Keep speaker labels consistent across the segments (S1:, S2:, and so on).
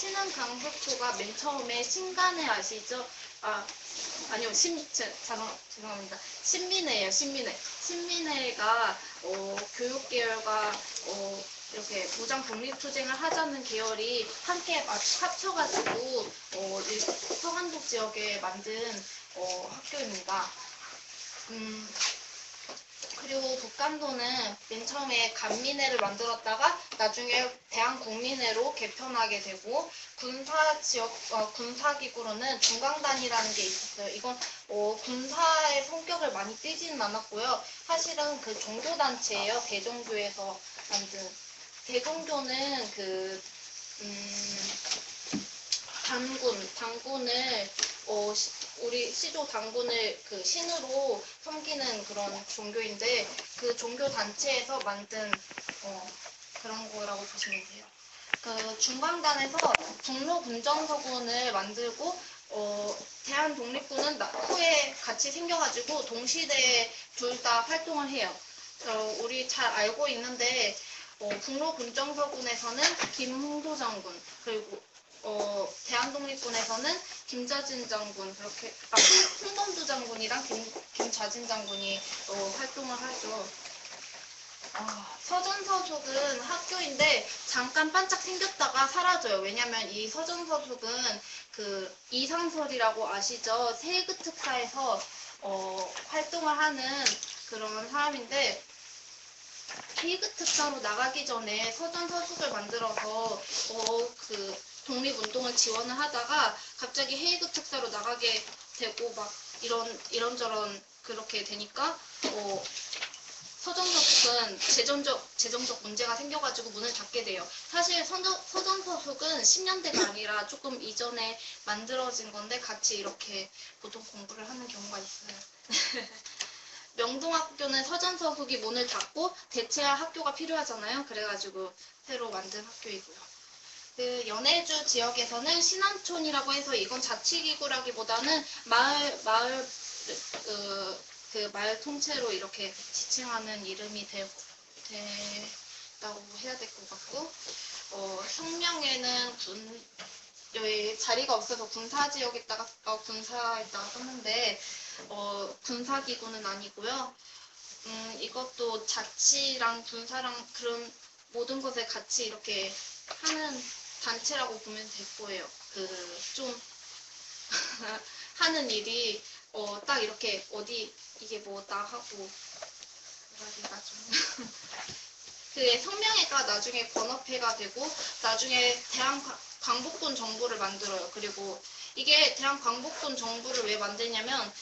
S1: 신흥 강석호가 맨 처음에 신간에 아시죠? 아니요, 죄송합니다. 신민회예요, 신민회. 신민회가 교육계열과 이렇게 무장 독립투쟁을 하자는 계열이 함께 합쳐가지고 서간도 지역에 만든 학교입니다. 그리고 북간도는 맨 처음에 간민회를 만들었다가 나중에 대한국민회로 개편하게 되고, 군사기구로는 중강단이라는 게 있었어요. 이건 군사의 성격을 많이 띠지는 않았고요. 사실은 그 종교단체예요. 대종교에서 만든. 대종교는 단군을 우리 시조 단군을 신으로 섬기는 그런 종교인데, 그 종교 단체에서 만든 그런 거라고 보시면 돼요. 그 중광단에서 북로군정서군을 만들고 대한독립군은 후에 같이 생겨가지고 동시대에 둘 다 활동을 해요. 우리 잘 알고 있는데 북로군정서군에서는 김홍도 장군, 그리고 대한독립군에서는 김자진 장군, 그렇게 홍범도 장군이랑 김자진 장군이 활동을 하죠. 서전서숙은 학교인데 잠깐 반짝 생겼다가 사라져요. 왜냐면 이 서전서숙은 이상설이라고 아시죠? 세그 특사에서 활동을 하는 그런 사람인데, 세그 특사로 나가기 전에 서전서숙을 만들어서 독립운동을 지원을 하다가 갑자기 헤이그 특사로 나가게 되고 막 이런저런 그렇게 되니까 서전서숙은 재정적 문제가 생겨가지고 문을 닫게 돼요. 사실 서전서숙은 10년대가 아니라 조금 이전에 만들어진 건데 같이 이렇게 보통 공부를 하는 경우가 있어요. 명동학교는 서전서숙이 문을 닫고 대체할 학교가 필요하잖아요. 그래가지고 새로 만든 학교이고요. 연해주 지역에서는 신안촌이라고 해서 이건 자치기구라기보다는 마을 통째로 이렇게 지칭하는 이름이 됐다고 해야 될 것 같고, 성명에는 여기 자리가 없어서 군사지역에다가 썼는데 군사기구는 아니고요. 이것도 자치랑 군사랑 그런 모든 것을 같이 이렇게 하는 단체라고 보면 될 거예요. 좀 하는 일이 딱 이렇게 이게 뭐다 하고 이러기가 좀 성명회가 나중에 권업회가 되고 나중에 대한광복군 정부를 만들어요. 그리고 이게 대한광복군 정부를 왜 만드냐면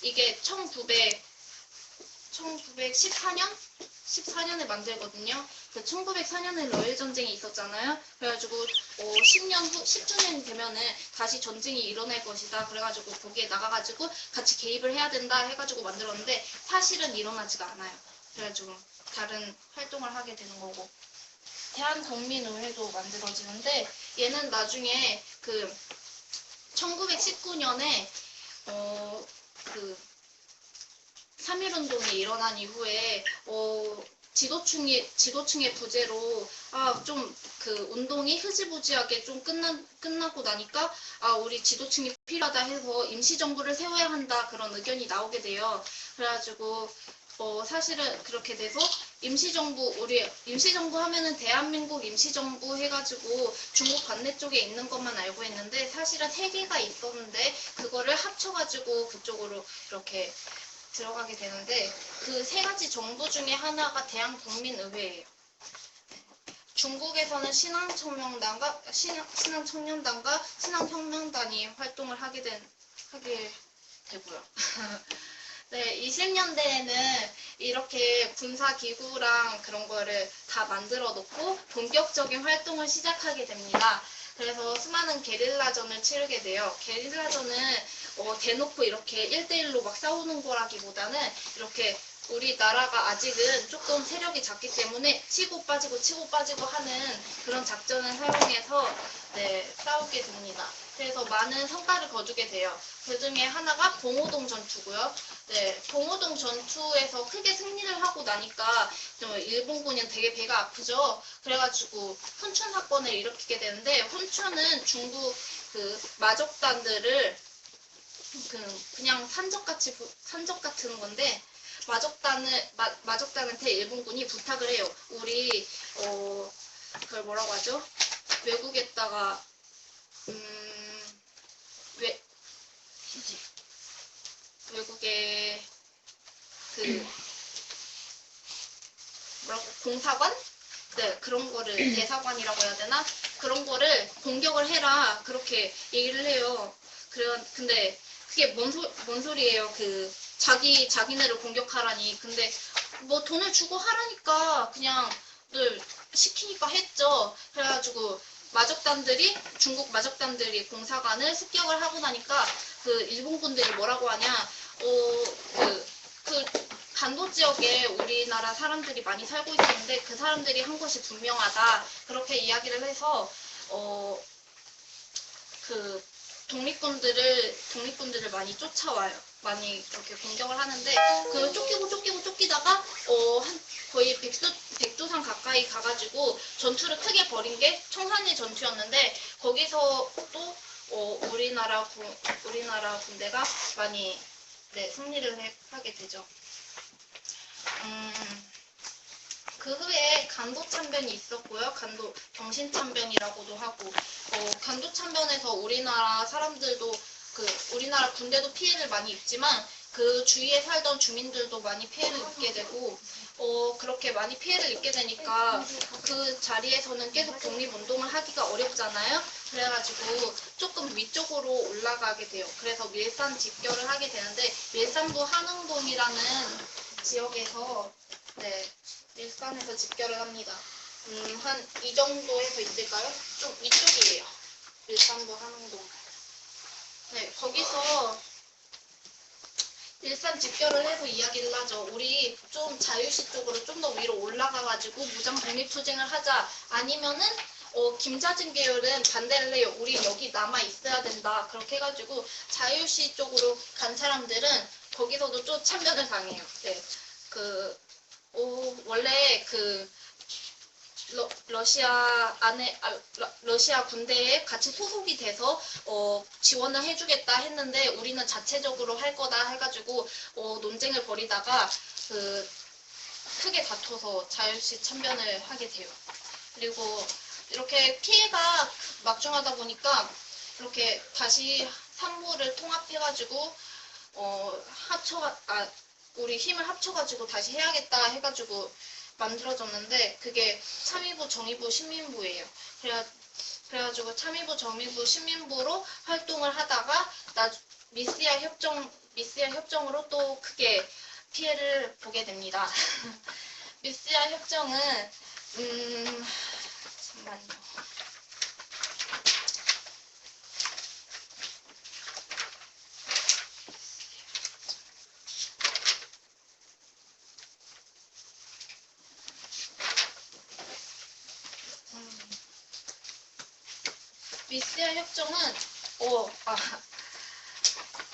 S1: 이게 1914년에 만들거든요. 1904년에 러일 전쟁이 있었잖아요. 그래가지고 10주년이 되면은 다시 전쟁이 일어날 것이다. 그래가지고 거기에 나가가지고 같이 개입을 해야 된다 해가지고 만들었는데 사실은 일어나지가 않아요. 그래가지고 다른 활동을 하게 되는 거고, 대한국민의회도 만들어지는데 얘는 나중에 1919년에 3.1운동이 일어난 이후에 지도층의 부재로 좀 운동이 흐지부지하게 좀 끝나고 나니까 우리 지도층이 필요하다 해서 임시정부를 세워야 한다 그런 의견이 나오게 돼요. 그래가지고 사실은 그렇게 돼서 임시정부 하면은 대한민국 임시정부 해가지고 중국 반대쪽에 있는 것만 알고 있는데 사실은 3개가 있었는데 그거를 합쳐가지고 그쪽으로 이렇게 들어가게 되는데 그 3가지 정부 중에 하나가 대한국민의회예요. 중국에서는 신앙청년단과 신앙혁명단이 활동을 하게 되고요. 네, 20년대에는 이렇게 군사기구랑 그런 거를 다 만들어 놓고 본격적인 활동을 시작하게 됩니다. 그래서 수많은 게릴라전을 치르게 돼요. 게릴라전은 대놓고 이렇게 1대1로 막 싸우는 거라기보다는 이렇게 우리나라가 아직은 조금 세력이 작기 때문에 치고 빠지고 하는 그런 작전을 사용해서 싸우게 됩니다. 그래서 많은 성과를 거두게 돼요. 그 중에 하나가 봉오동 전투고요. 네, 봉오동 전투에서 크게 승리를 하고 나니까 일본군이 되게 배가 아프죠. 그래가지고 훈춘 사건을 일으키게 되는데, 훈춘은 중국 그 마적단들을 그냥 산적 같은 건데, 마적단한테 일본군이 부탁을 해요. 우리 그걸 뭐라고 하죠? 외국에다가 외국의 그 공사관? 네, 그런 거를 대사관이라고 해야 되나? 그런 거를 공격을 해라, 그렇게 얘기를 해요. 근데 그게 뭔 소리예요? 자기네를 공격하라니. 근데 뭐 돈을 주고 하라니까 그냥 늘 시키니까 했죠. 그래가지고 중국 마적단들이 공사관을 습격을 하고 나니까 그 일본군들이 뭐라고 하냐, 그 간도 지역에 우리나라 사람들이 많이 살고 있었는데 그 사람들이 한 것이 분명하다, 그렇게 이야기를 해서 그 독립군들을 많이 쫓아와요. 많이 이렇게 공격을 하는데, 그 쫓기다가 거의 백두산 가까이 가가지고 전투를 크게 벌인 게 청산리 전투였는데, 거기서 또 우리나라 군대가 많이 승리를 하게 되죠. 그 후에 간도참변이 있었고요. 경신참변이라고도 하고, 간도참변에서 우리나라 사람들도 우리나라 군대도 피해를 많이 입지만 그 주위에 살던 주민들도 많이 피해를 입게 되고, 그렇게 많이 피해를 입게 되니까 그 자리에서는 계속 독립운동을 하기가 어렵잖아요. 그래가지고 조금 위쪽으로 올라가게 돼요. 그래서 밀산 집결을 하게 되는데, 밀산부 한흥동이라는 지역에서 밀산에서 집결을 합니다. 한 이 정도에서 있을까요? 좀 위쪽이에요. 밀산부 한흥동. 네, 거기서 일산 집결을 해서 이야기를 하죠. 우리 좀 자유시 쪽으로 좀 더 위로 올라가가지고 무장 독립투쟁을 하자. 아니면은 김자진 계열은 반대를 해요. 우리 여기 남아 있어야 된다. 그렇게 해가지고 자유시 쪽으로 간 사람들은 거기서도 좀 참변을 당해요. 네, 원래 러시아 군대에 같이 소속이 돼서 지원을 해주겠다 했는데, 우리는 자체적으로 할 거다 해가지고 논쟁을 벌이다가 크게 다퉈서 자유시 참변을 하게 돼요. 그리고 이렇게 피해가 막중하다 보니까 이렇게 다시 산부를 통합해가지고 우리 힘을 합쳐가지고 다시 해야겠다 해가지고 만들어졌는데, 그게 참의부, 정의부, 신민부예요. 그래가지고 참의부, 정의부, 신민부로 활동을 하다가 미스야 협정으로 또 크게 피해를 보게 됩니다. 미스야 협정은 잠깐만요. 미스야 협정은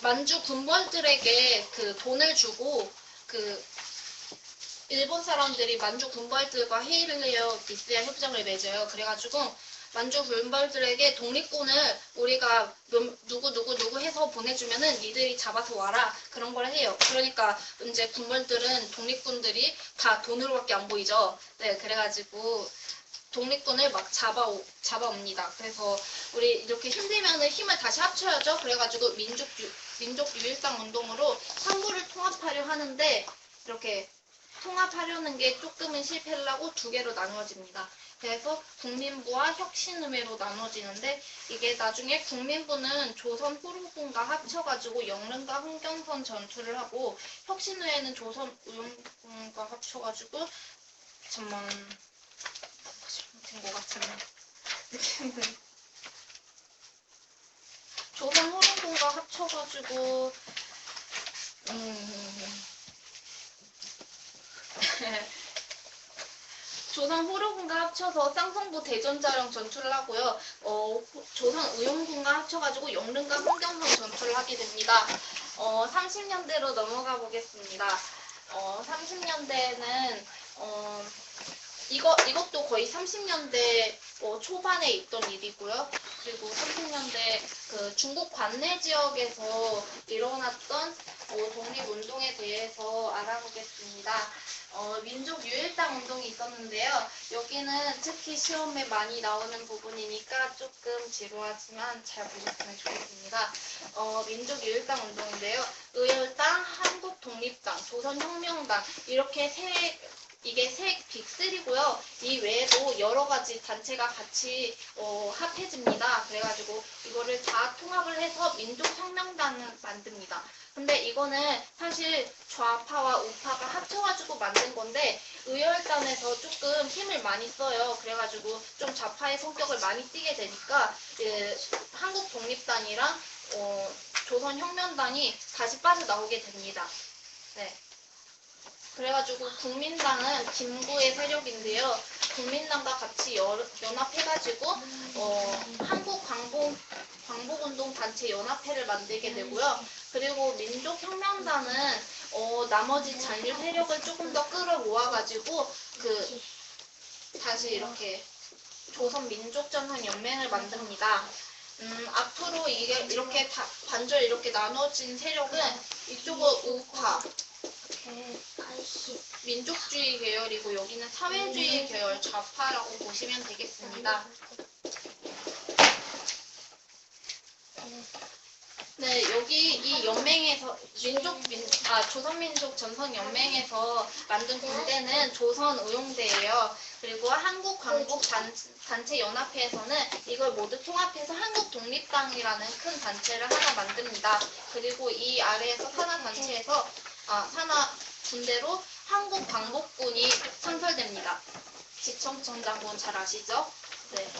S1: 만주 군벌들에게 돈을 주고 일본 사람들이 만주 군벌들과 회의를 해요. 미스야 협정을 맺어요. 그래가지고 만주 군벌들에게 독립군을 우리가 누구 해서 보내주면은 니들이 잡아서 와라, 그런 걸 해요. 그러니까 이제 군벌들은 독립군들이 다 돈으로밖에 안 보이죠. 네, 그래가지고 독립군을 막 잡아옵니다. 그래서 우리 이렇게 힘들면은 힘을 다시 합쳐야죠. 그래가지고 민족유일상 운동으로 상부를 통합하려 하는데, 이렇게 통합하려는 게 조금은 실패를 하고 두 개로 나누어집니다. 그래서 국민부와 혁신의회로 나눠지는데, 이게 나중에 국민부는 조선 후루군과 합쳐가지고 영릉과 흥경선 전투를 하고, 혁신의회는 조선 우용군과 합쳐가지고 된 것 같은데 조선 후루군과 합쳐가지고 조선 호로군과 합쳐서 쌍성부 대전자령 전투를 하고요. 조선 의용군과 합쳐가지고 영릉과 흥경성 전투를 하게 됩니다. 30년대로 넘어가 보겠습니다. 30년대는 이것도 거의 30년대 초반에 있던 일이고요. 그리고 30년대 그 중국 관내 지역에서 일어났던 독립운동에 대해서 알아보겠습니다. 민족 유일당 운동이 있었는데요. 여기는 특히 시험에 많이 나오는 부분이니까 조금 지루하지만 잘 보셨으면 좋겠습니다. 민족 유일당 운동인데요. 의열당, 한국독립당, 조선혁명당 이렇게 이게 세 빅3고요. 이 외에도 여러 가지 단체가 같이 합해집니다. 그래가지고 이거를 다 통합을 해서 민족혁명당을 만듭니다. 근데 이거는 사실 좌파와 우파가 합쳐가지고 만든 건데 의열단에서 조금 힘을 많이 써요. 그래가지고 좀 좌파의 성격을 많이 띠게 되니까 한국독립단이랑 조선혁명당이 다시 빠져나오게 됩니다. 네. 그래가지고 국민당은 김구의 세력인데요. 국민당과 같이 연합해가지고 한국광복운동 단체 연합회를 만들게 되고요. 그리고 민족혁명당은 나머지 잔류 세력을 조금 더 끌어모아가지고 다시 이렇게 조선민족전선연맹을 만듭니다. 앞으로 이렇게 반절 이렇게 나눠진 세력은 이쪽은 우파, 민족주의 계열이고 여기는 사회주의 계열 좌파라고 보시면 되겠습니다. 네, 여기 이 연맹에서 조선민족전선연맹에서 만든 군대는 조선의용대예요. 그리고 한국광복단체연합회에서는 이걸 모두 통합해서 한국독립당이라는 큰 단체를 하나 만듭니다. 그리고 이 아래에서 산하 군대로 한국광복군이 창설됩니다. 지청천 장군 잘 아시죠? 네.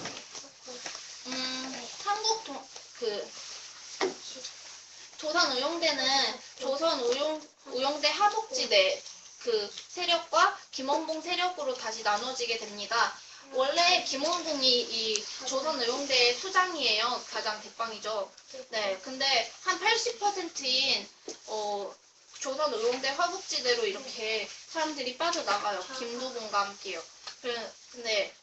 S1: 조선의용대는 조선의용대 하복지대 세력과 김원봉 세력으로 다시 나눠지게 됩니다. 원래 김원봉이 이 조선의용대의 수장이에요. 가장 대빵이죠. 네, 근데 한 80%인 조선의용대 화북지대로 이렇게 사람들이 빠져나가요. 김두봉과 함께요. 근데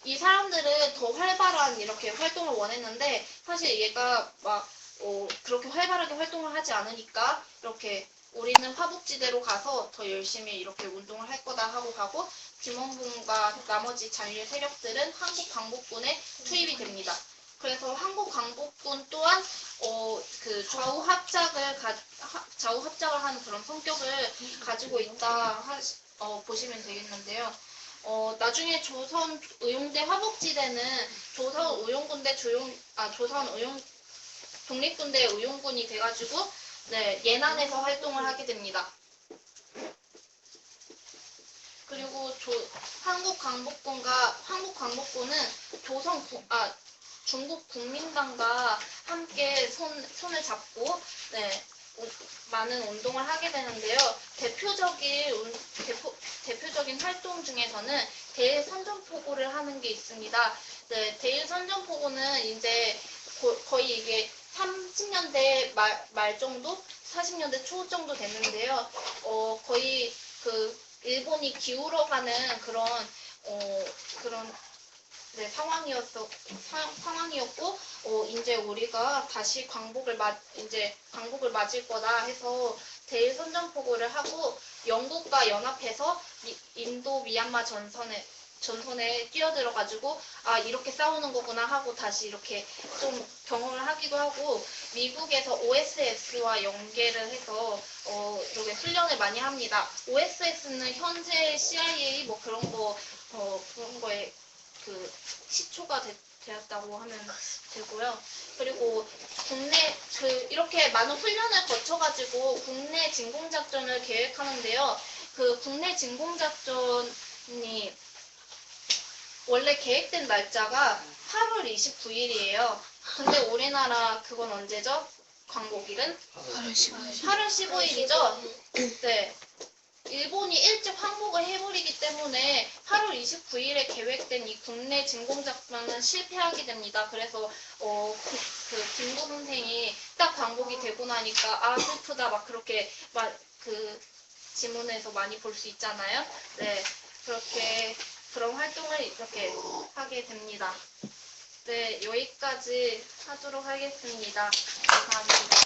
S1: 이 사람들은 더 활발한 이렇게 활동을 원했는데 사실 얘가 막 그렇게 활발하게 활동을 하지 않으니까 이렇게 우리는 화북지대로 가서 더 열심히 이렇게 운동을 할 거다 하고 가고 김원봉과 나머지 잔류 세력들은 한국광복군에 투입이 됩니다. 그래서 한국광복군 또한 좌우 합작을 하는 그런 성격을 가지고 있다 보시면 되겠는데요. 나중에 조선의용대 화북지대는 독립군대 의용군이 돼가지고 네, 예난에서 활동을 하게 됩니다. 그리고 한국광복군은 중국 국민당과 함께 손을 잡고 네, 많은 운동을 하게 되는데요. 대표적인 활동 중에서는 대일선전포고를 하는 게 있습니다. 네, 대일선전포고는 이제 거의 이게 30년대 말 정도, 40년대 초 정도 됐는데요. 거의 일본이 기울어가는 그런 네, 상황이었고, 이제 우리가 다시 광복을 맞을 거다 해서 대일선전포고를 하고 영국과 연합해서 인도 미얀마 전선에 뛰어들어가지고 이렇게 싸우는 거구나 하고 다시 이렇게 좀 경험을 하기도 하고 미국에서 OSS와 연계를 해서 이렇게 훈련을 많이 합니다. OSS는 현재 CIA 뭐 그런 거에 시초가 되었다고 하면 되고요. 그리고 국내 이렇게 많은 훈련을 거쳐가지고 국내 진공작전을 계획하는데요. 국내 진공작전이 원래 계획된 날짜가 8월 29일이에요. 근데 우리나라 그건 언제죠? 광복일은? 8월 15일이죠? 네. 일본이 일찍 항복을 해버리기 때문에 8월 29일에 계획된 이 국내 진공작전은 실패하게 됩니다. 그래서 김구 선생이 딱 광복이 되고 나니까 아 슬프다 막 그렇게 막 그 지문에서 많이 볼 수 있잖아요. 네, 그렇게 그런 활동을 이렇게 하게 됩니다. 네, 여기까지 하도록 하겠습니다. 감사합니다.